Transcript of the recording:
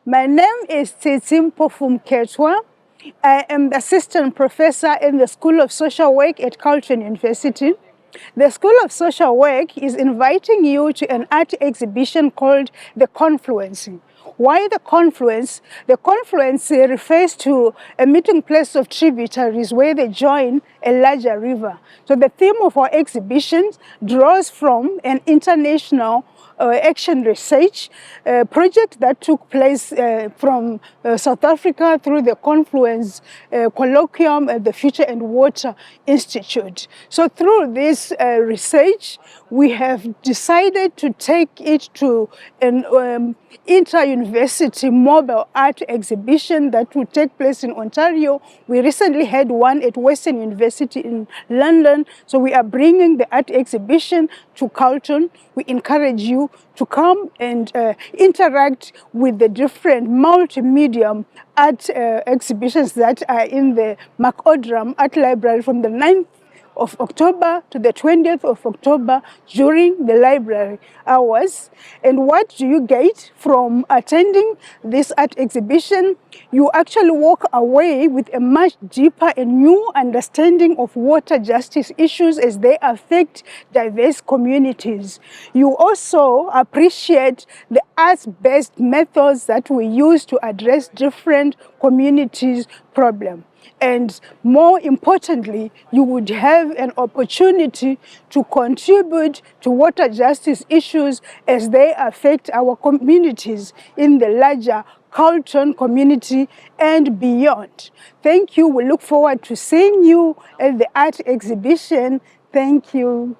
My name is Tsitsimpho Ketwa. I am the assistant professor in the School of Social Work at Carleton University. The School of Social Work is inviting you to an art exhibition called the Confluency. Why the Confluence? The Confluence refers to a meeting place of tributaries where they join a larger river. So the theme of our exhibition draws from an international action research project that took place from South Africa through the Confluence Colloquium at the Future and Water Institute. So through this research, we have decided to take it to an inter-university mobile art exhibition that will take place in Ontario. We recently had one at Western University in London. So we are bringing the art exhibition to Carleton. We encourage you to come and interact with the different multimedia art exhibitions that are in the MacOdrum Art Library from the 9th of October to the 20th of October during the library hours. And what do you get from attending this art exhibition? You actually walk away with a much deeper and new understanding of water justice issues as they affect diverse communities. You also appreciate the arts-based methods that we use to address different communities' problems. And more importantly, you would have an opportunity to contribute to water justice issues as they affect our communities in the larger Carleton community and beyond. Thank you. We look forward to seeing you at the art exhibition. Thank you.